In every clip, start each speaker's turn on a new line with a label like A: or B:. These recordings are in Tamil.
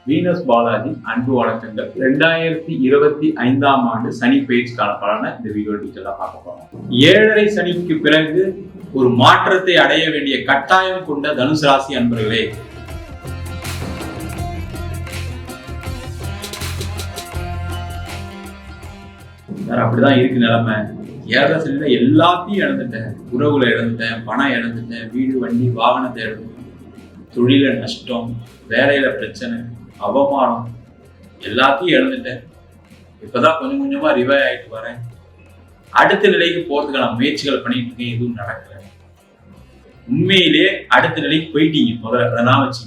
A: வீனஸ் பாலாஜி அன்பு வணக்கங்கள். 2025ஆம் ஆண்டு சனி பெயர்ச்சிக்கான பலனை இந்த வீடியோ டீட்டெயிலா பார்க்க போறோம். 7.5 சனிக்கு பிறகு ஒரு மாற்றத்தை அடைய வேண்டிய கட்டாயம் கொண்ட தனுசு ராசி அன்பர்களே, அப்படிதான் இருக்கு நிலைமை. 7.5 சனியில எல்லாத்தையும் இழந்துட்டேன். உறவுகளை இழந்துட்டேன், பணம் இழந்துட்டேன், வீடு வண்டி வாகனத்தை இழந்துட்டேன், தொழில நஷ்டம், வேலையில பிரச்சனை, அவமானம், எல்லாத்தையும் இழந்துட்டேன். இப்பதான் கொஞ்சம் கொஞ்சமா ரிவைவ் ஆயிட்டு வரேன். அடுத்த நிலைக்கு போறதுக்கான முயற்சிகள் பண்ணிட்டு இருக்கேன், எதுவும் நடக்கல. உண்மையிலேயே அடுத்த நிலைக்கு போயிட்டீங்க, முதல்ல அதெல்லாம் வச்சு.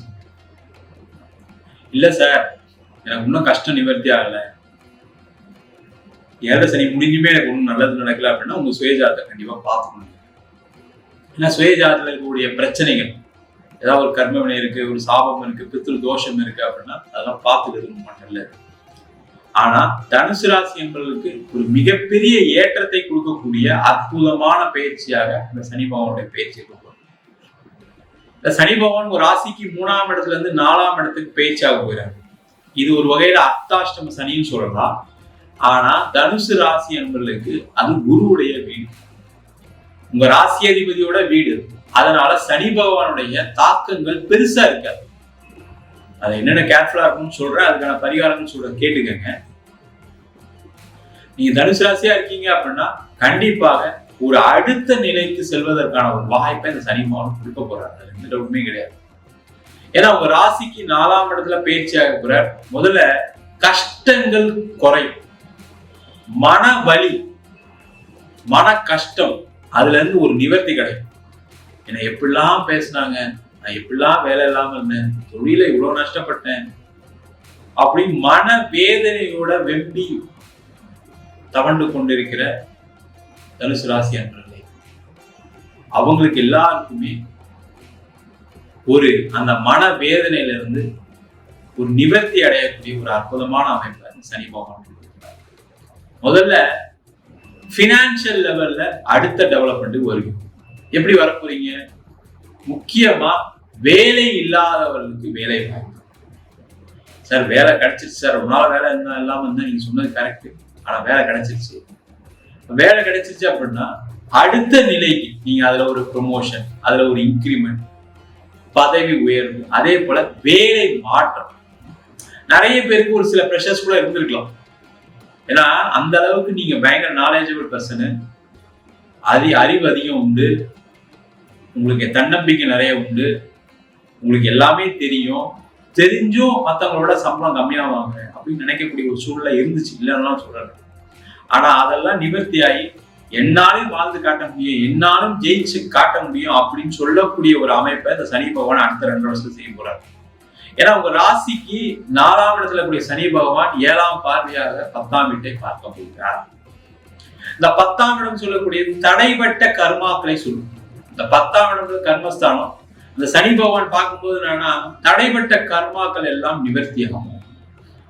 A: இல்ல சார், எனக்கு இன்னும் கஷ்டம் நிவர்த்தி ஆகல, 7.5 சனி முடிஞ்சுமே எனக்கு ஒன்றும் நல்லது நடக்கல அப்படின்னா உங்க சுயஜாதத்தை கண்டிப்பா பார்க்கணும். ஏன்னா சுயஜாதத்துல இருக்கக்கூடிய பிரச்சனைகள், ஏதாவது ஒரு கர்மவினை இருக்கு, ஒரு சாபம் இருக்கு, பித்ரு தோஷம் இருக்கு அப்படின்னா அதெல்லாம் பார்த்துக்கிறது ரொம்ப நல்லது. ஆனா தனுசு ராசி என்பவர்களுக்கு ஒரு மிகப்பெரிய ஏற்றத்தை கொடுக்கக்கூடிய அற்புதமான பயிற்சியாக இந்த சனி பகவானுடைய பயிற்சி கொடுக்கும். இந்த சனி பகவான் ஒரு ராசிக்கு 3ஆம் இடத்துல இருந்து 4ஆம் இடத்துக்கு பயிற்சியாக போயிறாரு. இது ஒரு வகையில அர்த்தாஷ்டம சனின்னு சொல்லலாம். ஆனா தனுசு ராசி என்பவர்களுக்கு அது குருவுடைய வீடு, உங்க ராசி அதிபதியோட வீடு. அதனால சனி பகவானுடைய தாக்கங்கள் பெருசா இருக்காது. அது என்னென்ன கேர்ஃபுல்லா இருக்கும்னு சொல்றேன், அதுக்கான பரிகாரம்னு சொல்றேன், கேட்டுக்கங்க. நீங்க தனுசு ராசியா இருக்கீங்க அப்படின்னா கண்டிப்பாக ஒரு அடுத்த நிலைக்கு செல்வதற்கான ஒரு வாய்ப்பை இந்த சனி பகவான் கொடுக்க போறாரு, அது எந்த டவுட்டுமே கிடையாது. ஏன்னா உங்க ராசிக்கு 4ஆம் இடத்துல பயிற்சியாக போறார். முதல்ல கஷ்டங்கள் குறையும், மன வலி, மன கஷ்டம், அதுல இருந்து ஒரு நிவர்த்தி கிடைக்கும். என்னை எப்படிலாம் பேசினாங்க, நான் எப்படிலாம் வேலை இல்லாம இருந்தேன், தொழில இவ்வளவு நஷ்டப்பட்டேன் அப்படி மன வேதனையோட வெம்பி தவண்டு கொண்டிருக்கிற தனுசு ராசி அன்பர்களே, அவங்களுக்கு எல்லாருக்குமே ஒரு அந்த மன வேதனையில இருந்து ஒரு நிவர்த்தி அடையக்கூடிய ஒரு அற்புதமான அமைப்பை சனி பகவான். முதல்ல பினான்சியல் லெவல்ல அடுத்த டெவலப்மெண்ட் வருது. எப்படி வரப்போறீங்க? முக்கியமா வேலை இல்லாதவர்களுக்கு வேலை வாய்ப்பு. சார் வேலை கிடைச்சிருச்சு சார், ஒரு நாள் வேலை இருந்தா இல்லாம இருந்தா நீங்க சொன்னது கரெக்ட், ஆனா வேலை கிடைச்சிருச்சு. வேலை கிடைச்சிருச்சு அப்படின்னா அடுத்த நிலைக்கு நீங்க அதுல ஒரு ப்ரொமோஷன், அதுல ஒரு இன்கிரிமெண்ட், பதவி உயர்வு, அதே போல வேலை மாற்றம். நிறைய பேருக்கு ஒரு சில ப்ரெஷர்ஸ் கூட இருந்திருக்கலாம். ஏன்னா அந்த அளவுக்கு நீங்க பயங்கர நாலேஜபிள் பர்சனு, அறிவு அதிகம் உண்டு, உங்களுக்கு தன்னம்பிக்கை நிறைய உண்டு, உங்களுக்கு எல்லாமே தெரியும், தெரிஞ்சும் மற்றவங்களோட சம்பளம் கம்மியாவாங்க அப்படின்னு நினைக்கக்கூடிய ஒரு சூழ்நிலை இருந்துச்சு, இல்லைன்னா சொல்றாங்க. ஆனா அதெல்லாம் நிவர்த்தி ஆகி என்னாலும் வாழ்ந்து காட்ட முடியும், என்னாலும் ஜெயிச்சு காட்ட முடியும் அப்படின்னு சொல்லக்கூடிய ஒரு அமைப்பை இந்த சனி பகவான் அடுத்த 2 வருஷம் செய்ய போறாரு. ஏன்னா உங்க ராசிக்கு 4ஆம் இடத்துல கூடிய சனி பகவான் 7ஆம் பார்வையாக 10ஆம் வீட்டை பார்க்க போகிறார். இந்த 10ஆம் இடம் சொல்லக்கூடிய தடைபட்ட கர்மாக்களை சொல்லும். இந்த 10ஆம் இடம் கர்மஸ்தானம். இந்த சனி பகவான் பார்க்கும்போது என்னன்னா தடைபட்ட கர்மாக்கள் எல்லாம் நிவர்த்தி ஆகும்.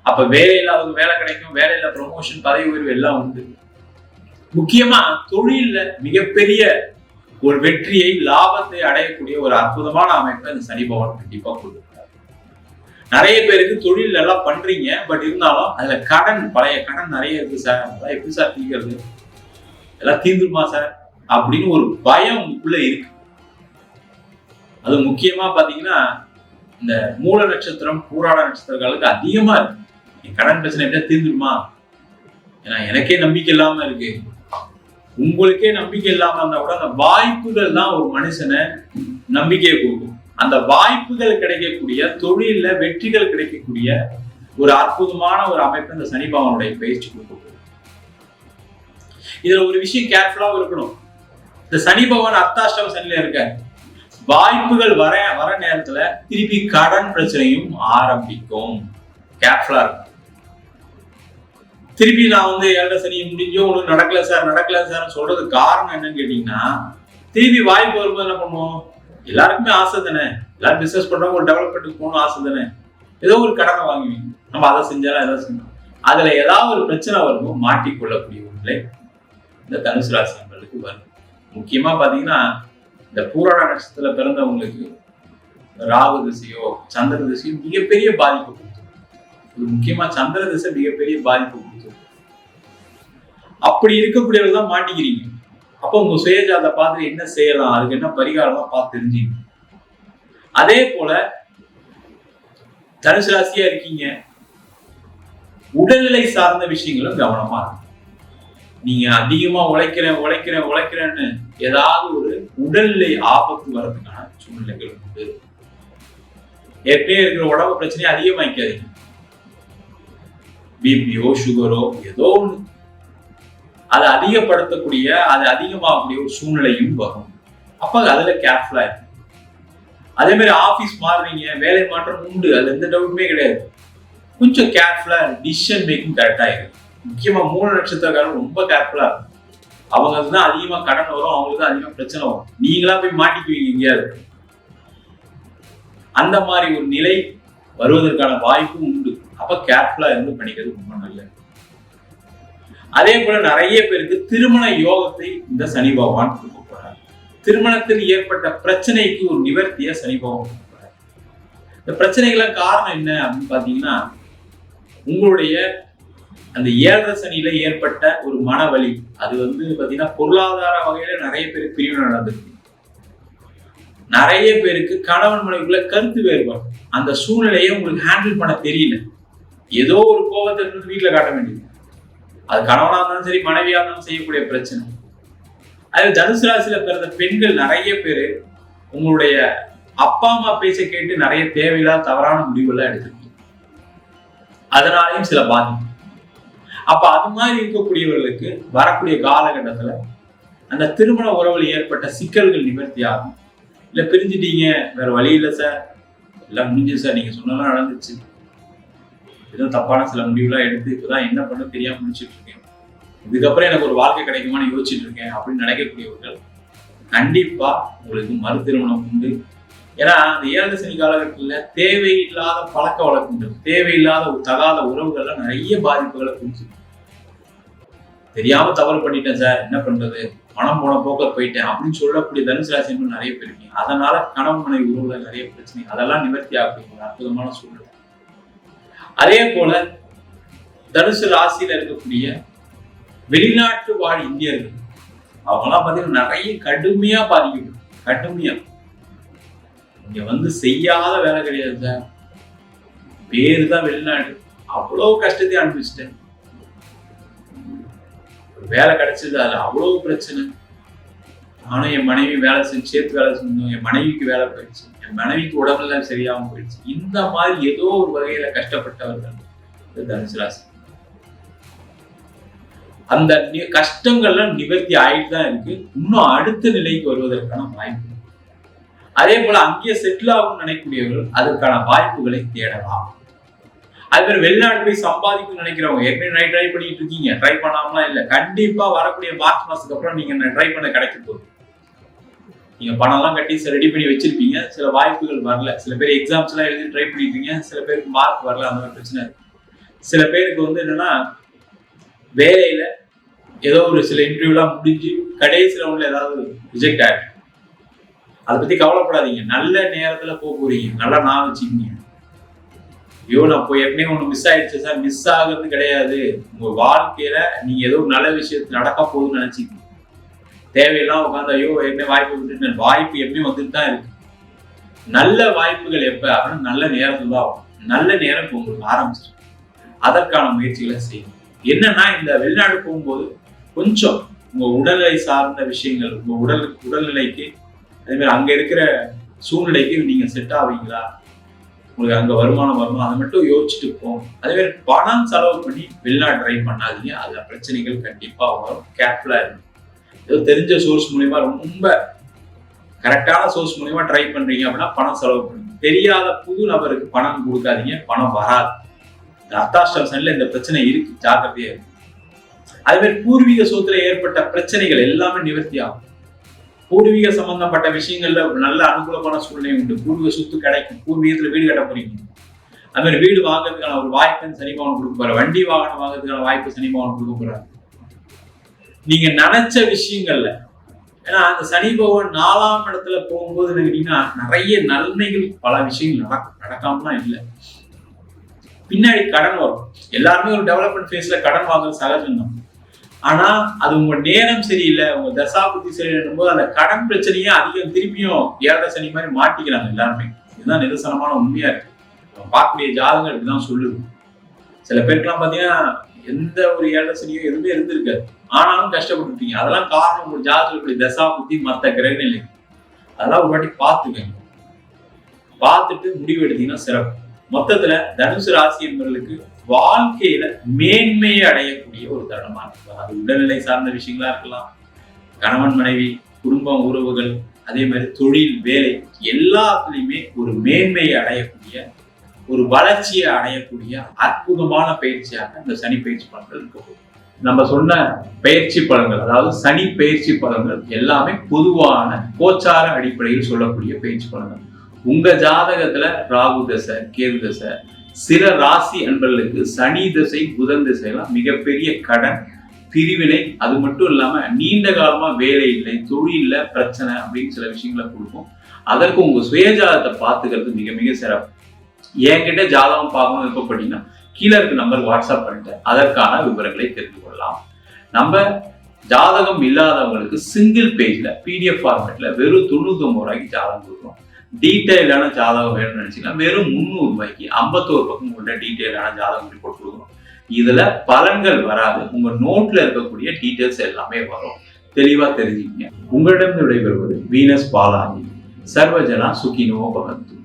A: அப்ப வேலையில அவங்க வேலை கிடைக்கும், வேலையில ப்ரொமோஷன், பதவி உயர்வு எல்லாம் உண்டு. முக்கியமா தொழில மிகப்பெரிய ஒரு வெற்றியை, லாபத்தை அடையக்கூடிய ஒரு அற்புதமான அமைப்பை இந்த சனி பகவான் கண்டிப்பா கொடுக்கிறார். நிறைய பேருக்கு தொழில் எல்லாம் பண்றீங்க, பட் இருந்தாலும் அதுல கடன், பழைய கடன் நிறைய இருக்கு சார், அதெல்லாம் எப்படி சார் தீர்க்கிறது, எல்லாம் தீர்ந்துருமா சார் அப்படின்னு ஒரு பயம் உங்களுக்குள்ள இருக்கு. அது முக்கியமா பாத்தீங்கன்னா இந்த மூல நட்சத்திரம், பூராட நட்சத்திரங்களுக்கு அதிகமா இருக்கு. என் கடன் பிரச்சனை எப்படியா தீர்ந்துருமா, ஏன்னா எனக்கே நம்பிக்கை இல்லாம இருக்கு, உங்களுக்கே நம்பிக்கை இல்லாம இருந்தா கூட அந்த வாய்ப்புகள் தான் ஒரு மனுஷனை நம்பிக்கையை கொடுக்கும். அந்த வாய்ப்புகள் கிடைக்கக்கூடிய, தொழில வெற்றிகள் கிடைக்கக்கூடிய ஒரு அற்புதமான ஒரு அமைப்பு இந்த சனி பகவானுடைய பயிற்சி கொடுக்கும். இதுல ஒரு விஷயம் கேர்ஃபுல்லா இருக்கணும். இந்த சனி பகவான் அர்த்தாஷ்டம சனியில இருக்க, வாய்ப்புகள் வர நேரத்துல திருப்பி கடன் பிரச்சனையும் ஆரம்பிக்கும். கேர்ஃபுல்லா இருக்கும். திருப்பி நான் 7.5 சனி முடிஞ்சோ உங்களுக்கு நடக்கல சார் சொல்றது காரணம் என்னன்னு கேட்டீங்கன்னா, திருப்பி வாய்ப்பு வரும்போது என்ன பண்ணுவோம், எல்லாருக்குமே ஆசை தானே, எல்லாரும் பிசினஸ் பண்றவங்க ஒரு டெவலப்மெண்ட்டுக்கு போகணும் ஆசை தானே, ஏதோ ஒரு கடனை வாங்குவீங்க, நம்ம அதை செஞ்சாலும் எதாவது செஞ்சோம், அதுல ஏதாவது ஒரு பிரச்சனை வரும்போது மாட்டிக்கொள்ளக்கூடிய ஒரு நிலை இந்த தனுசு ராசி நண்பர்களுக்கு வரும். முக்கியமா பாத்தீங்கன்னா இந்த பூராட நட்சத்திரத்துல பிறந்தவங்களுக்கு ராகு திசையோ சந்திர திசையோ மிகப்பெரிய பாதிப்பு கொடுக்கும். முக்கியமா சந்திர திசை மிகப்பெரிய பாதிப்பு கொடுக்கும். அப்படி இருக்கக்கூடியவர்கள் தான் மாட்டிக்கிறீங்க. அப்போ உங்க சுயஜாத பார்த்து என்ன செய்யலாம், அதுக்கு என்ன பரிகாரம்லாம் பார்த்து தெரிஞ்சுங்க. அதே போல தனுசு ராசியா இருக்கீங்க, உடல்நிலை சார்ந்த விஷயங்களும் கவனமா இருக்கும். நீங்க அதிகமா உழைக்கிறேன்னு ஏதாவது ஒரு உடல்நிலை ஆபத்து வர்றதுக்கான சூழ்நிலைகள் உண்டு. ஏற்கனவே இருக்கிற உடம்பு பிரச்சனையை அதிகமாக்காதீங்க. பிபியோ சுகரோ ஏதோ ஒண்ணு அதை அதிகப்படுத்தக்கூடிய, அது அதிகமாகக்கூடிய ஒரு சூழ்நிலையும் வரும். அப்ப அதுல கேர்ஃபுல்லா இருக்கும். அதே மாதிரி ஆபீஸ் மாறுறீங்க, வேலை மாற்றம் உண்டு, அது எந்த டவுட்டுமே கிடையாது. கொஞ்சம் கேர்ஃபுல்லா டிசிஷன் மேக்கிங் கரெக்டா இருக்கு. முக்கியமா 3 நட்சத்திரக்காரங்க ரொம்ப கேர்ஃபுல்லா இருக்கும். அவங்க தான் அதிகமா கடன் வரும், அவங்களுக்கு தான் அதிகமா பிரச்சனை வரும். நீங்களா போய் மாட்டிக்குவீங்க எங்கேயாவது. அந்த மாதிரி ஒரு நிலை வருவதற்கான வாய்ப்பும் உண்டு. அப்ப கேர்ஃபுல்லா இருந்து பண்ணிக்கிறது ரொம்ப நல்லது. அதே போல நிறைய பேருக்கு திருமண யோகத்தை இந்த சனி பகவான் கொடுக்க போறார். திருமணத்தில் ஏற்பட்ட பிரச்சனைக்கு ஒரு நிவர்த்திய சனி பகவான் கொடுக்க போறார். இந்த பிரச்சனைகள் காரணம் என்ன அப்படின்னு பாத்தீங்கன்னா, உங்களுடைய அந்த 7 சனியில ஏற்பட்ட ஒரு மனவலி, அது பாத்தீங்கன்னா பொருளாதார வகையில நிறைய பேருக்கு பிரிவு நடந்திருக்கு. நிறைய பேருக்கு கணவன் மனைவிக்குள்ள கருத்து வேறுபாடு, அந்த சூழ்நிலையை உங்களுக்கு ஹேண்டில் பண்ண தெரியல. ஏதோ ஒரு கோபத்தை வீட்டுல காட்ட வேண்டியது. அது கணவனா இருந்தாலும் சரி, மனைவியா இருந்தாலும் செய்யக்கூடிய பிரச்சனை. அது தனுசு ராசியில பிறந்த பெண்கள் நிறைய பேரு உங்களுடைய அப்பா அம்மா பேச்ச கேட்டு நிறைய தேவையில்லாத தவறான முடிவுகள் எடுத்திருக்கீங்க. அதனாலையும் சில பாதிப்பு. அப்ப அது மாதிரி இருக்கக்கூடியவர்களுக்கு வரக்கூடிய காலகட்டத்துல அந்த திருமண உறவில் ஏற்பட்ட சிக்கல்கள் நிவர்த்தி ஆகும். இல்ல பிரிஞ்சுட்டீங்க, வேற வழி இல்லை சார், எல்லாம் முடிஞ்சது சார், நீங்க சொன்னலாம் நடந்துச்சு, ஏதோ தப்பான சில முடிவுலாம் எடுத்து இப்பதான் என்ன பண்ண தெரியாம முடிச்சுட்டு இருக்கேன், இதுக்கப்புறம் எனக்கு ஒரு வாழ்க்கை கிடைக்குமான்னு யோசிச்சுட்டு இருக்கேன் அப்படின்னு நினைக்கக்கூடியவர்கள் கண்டிப்பா உங்களுக்கு மறு திருமணம் உண்டு. ஏன்னா அந்த 7 சனி காலகட்டத்துல தேவையில்லாத பழக்க வழக்கங்கள், தேவையில்லாத ஒரு தகாத உறவுகள்லாம் நிறைய பாதிப்புகளை கொடுத்து, தெரியாம தவறு பண்ணிட்டேன் சார், என்ன பண்றது, மனம் போன போக்க போயிட்டேன் அப்படின்னு சொல்லக்கூடிய தனுசு ராசி நிறைய பேர் இருக்கீங்க. அதனால கணவன் மனைவி உறவுல நிறைய பிரச்சனை, அதெல்லாம் நிவர்த்தி ஆகக்கூடிய ஒரு அற்புதமான சூழ்நிலை. அதே போல தனுசு ராசியில இருக்கக்கூடிய வெளிநாட்டு வாழ் இந்தியர்கள், அவங்கெல்லாம் பாத்தீங்கன்னா நிறைய கடுமையா பாதிக்கப்படும். கடுமையா இங்க செய்யாத வேலை கிடையாது சார், பேரு தான் வெளிநாடு, அவ்வளவு கஷ்டத்தையும் அனுபவிச்சிட்டேன், வேலை கிடைச்சது அதுல அவ்வளவு பிரச்சனை, நானும் என் மனைவி வேலை செஞ்சு சேர்த்து வேலை செஞ்சோம், என் மனைவிக்கு வேலை போயிடுச்சு, என் மனைவிக்கு உடம்புல சரியாம போயிடுச்சு, இந்த மாதிரி ஏதோ ஒரு வகையில கஷ்டப்பட்டவர்கள் தனுசு ராசி. அந்த கஷ்டங்கள்லாம் நிவர்த்தி ஆயிட்டு தான் இருக்கு. இன்னும் அடுத்த நிலைக்கு வருவதற்கான வாய்ப்பு. அதே போல அங்கேயே செட்டில் ஆகும் நினைக்கக்கூடியவர்கள் அதற்கான வாய்ப்புகளை தேடலாம். அது மாதிரி வெளிநாடு போய் சம்பாதிக்கும் நினைக்கிறவங்க, ஏற்கனவே ட்ரை பண்ணிட்டு இருக்கீங்க, ட்ரை பண்ணாமலாம் இல்லை, கண்டிப்பா வரக்கூடிய மார்ச் மாசத்துக்கு அப்புறம் நீங்க ட்ரை பண்ண கிடைக்க போகுது. நீங்க பணம் எல்லாம் கட்டி ரெடி பண்ணி வச்சிருப்பீங்க, சில வாய்ப்புகள் வரல, சில பேர் எக்ஸாம்ஸ் எல்லாம் எழுதி ட்ரை பண்ணிருக்கீங்க, சில பேருக்கு மார்க் வரல, அந்த மாதிரி பிரச்சனை இருக்கு. சில பேருக்கு என்னன்னா வேலையில ஏதோ ஒரு சில இன்டர்வியூலாம் முடிஞ்சு கடைசி ரவுண்ட்ல ஏதாவது ரிஜெக்ட் ஆயிருக்கு. அதை பத்தி கவலைப்படாதீங்க, நல்ல நேரத்துல போக போறீங்க, நல்லா நான் வச்சுக்கீங்க. ஐயோ நான் போய் ஏற்கனவே ஒண்ணு மிஸ் ஆயிடுச்சு சார், மிஸ் ஆகுறது கிடையாது. உங்க வாழ்க்கையில நீங்க ஏதோ நல்ல விஷயத்து நடக்க போகுதுன்னு நினைச்சிக்கீங்க. தேவையெல்லாம் உட்காந்து ஐயோ ஏற்கனவே வாய்ப்பு விட்டுட்டு, வாய்ப்பு எப்பயும் வந்துட்டு தான் இருக்கு. நல்ல வாய்ப்புகள் எப்ப அப்படின்னு நல்ல நேரத்துல தான் ஆகும். நல்ல நேரம் இப்போ உங்களுக்கு ஆரம்பிச்சிருக்கு, அதற்கான முயற்சிகளை செய்யணும். என்னன்னா இந்த வெளிநாடு போகும்போது கொஞ்சம் உங்க உடல்நிலை சார்ந்த விஷயங்கள், உங்க உடல்நிலைக்கு அதே மாதிரி அங்க இருக்கிற சூழ்நிலைக்கு நீங்க செட் ஆவீங்களா, உங்களுக்கு அங்க வருமானம் வருமா, அதை மட்டும் யோசிச்சுட்டு போகும். அதே மாதிரி பணம் செலவு பண்ணி வெளிநாடு ட்ரை பண்ணாதீங்க, அதுல பிரச்சனைகள் கண்டிப்பா வரும். கேர்ஃபுல்லா இருக்கும். ஏதோ தெரிஞ்ச சோர்ஸ் மூலியமா, ரொம்ப கரெக்டான சோர்ஸ் மூலியமா ட்ரை பண்றீங்க அப்படின்னா பணம் செலவு பண்ணுங்க. தெரியாத புது நபருக்கு பணம் கொடுக்காதீங்க, பணம் வராது. அர்த்தாஷ்டம சனியில இந்த பிரச்சனை இருக்கு, ஜாக்கிரதையா இருக்கு. அதே மாதிரி பூர்வீக சொத்துல ஏற்பட்ட பிரச்சனைகள் எல்லாமே நிவர்த்தி ஆகும். பூர்வீக சம்பந்தப்பட்ட விஷயங்கள்ல நல்ல அனுகூலமான சூழ்நிலை உண்டு. பூர்வீக சொத்து கிடைக்கும், பூர்வீகத்துல வீடு கட்ட போறீங்க, அது மாதிரி வீடு வாங்குறதுக்கான ஒரு வாய்ப்பு சனி பகவான் கொடுக்க போறாரு. வண்டி வாகனம் வாங்குறதுக்கான வாய்ப்பு சனி பகவான் கொடுக்க போறாரு. நீங்க நினைச்ச விஷயங்கள்ல, ஏன்னா அந்த சனி பகவான் 4ஆம் இடத்துல போகும்போது கேட்டீங்கன்னா நிறைய நன்மைகள், பல விஷயங்கள் நடக்காமலாம் இல்லை. பின்னாடி கடன் வரும். எல்லாருமே ஒரு டெவலப்மெண்ட் ஃபேஸ்ல கடன் வாங்குறது சகஜம் தான். ஆனா அது உங்க நேரம் சரியில்லை, உங்க தசாபுத்தி சரியில்லைன்னும் போது அந்த கடன் பிரச்சனையே அதிகம் திருப்பியும் 7 சனி மாதிரி மாட்டிக்கிறாங்க எல்லாருமே. இதுதான் நிதர்சனமான உண்மையா இருக்கு. பார்க்கக்கூடிய ஜாதகங்கள் இப்படிதான் சொல்லுது. சில பேருக்குலாம் பாத்தீங்கன்னா எந்த ஒரு 7 சனியோ எதுவுமே இருந்திருக்காது, ஆனாலும் கஷ்டப்பட்டுருக்கீங்க. அதெல்லாம் காரணம் உங்க ஜாதகத்துடைய தசாபுத்தி மற்ற கிரக நிலை. அதெல்லாம் ஒரு வாட்டி பார்த்துக்கங்க. பார்த்துட்டு முடிவு எடுத்தீங்கன்னா சிறப்பு. மொத்தத்துல தனுசு ராசி என்பவர்களுக்கு வாழ்க்கையில மேன்மையை அடையக்கூடிய ஒரு தருணமா இருக்கு. அது உடல்நிலை சார்ந்த விஷயங்களா இருக்கலாம், கணவன் மனைவி, குடும்பம், உறவுகள், அதே மாதிரி தொழில், வேலை, எல்லாத்துலயுமே ஒரு மேன்மையை அடையக்கூடிய, ஒரு வளர்ச்சியை அடையக்கூடிய அற்புதமான பயிற்சியாக இந்த சனி பயிற்சி பலன்கள் இருக்க. நம்ம சொன்ன பயிற்சி பலன்கள், அதாவது சனி பயிற்சி பலன்கள் எல்லாமே பொதுவான கோச்சார அடிப்படையில் சொல்லக்கூடிய பயிற்சி பலன்கள். உங்க ஜாதகத்துல ராகு தசை, கேது தசை, சில ராசி அன்பர்களுக்கு சனி தசை, புதன் திசை எல்லாம் மிகப்பெரிய கடன், பிரிவினை, அது மட்டும் இல்லாம நீண்ட காலமா வேலை இல்லை, தொழில பிரச்சனை அப்படின்னு சில விஷயங்களை கொடுக்கும். அதற்கு உங்க சுயஜாதகத்தை பார்த்துக்கிறது மிக மிக சிறப்பு. என்கிட்ட ஜாதகம் பார்க்கணும் விருப்பப்பட்டீங்கன்னா கீழே இருக்க நம்பர் வாட்ஸ்அப் பண்ணிட்டு அதற்கான விவரங்களை தெரிந்து கொள்ளலாம். நம்ம ஜாதகம் இல்லாதவங்களுக்கு சிங்கிள் பேஜ்ல PDF ஃபார்மேட்ல வெறும் 99 ரூபாய்க்கு ஜாதகம் கொடுக்குறோம். டீட்டெயிலான ஜாதகம் வேணும்னு நினைச்சீங்கன்னா வெறும் 300 ரூபாய்க்கு 51 பக்கம் உள்ள டீட்டெயிலான ஜாதகம் ரிப்போர்ட் கொடுக்குறோம். இதுல பலன்கள் வராது, உங்க நோட்ல இருக்கக்கூடிய டீட்டெயில்ஸ் எல்லாமே வரும். தெளிவா தெரிஞ்சுக்கங்க. உங்களிடம் விடைபெறுவது வீனஸ் பாலாஜி. சர்வஜனா சுகினோ பவந்து.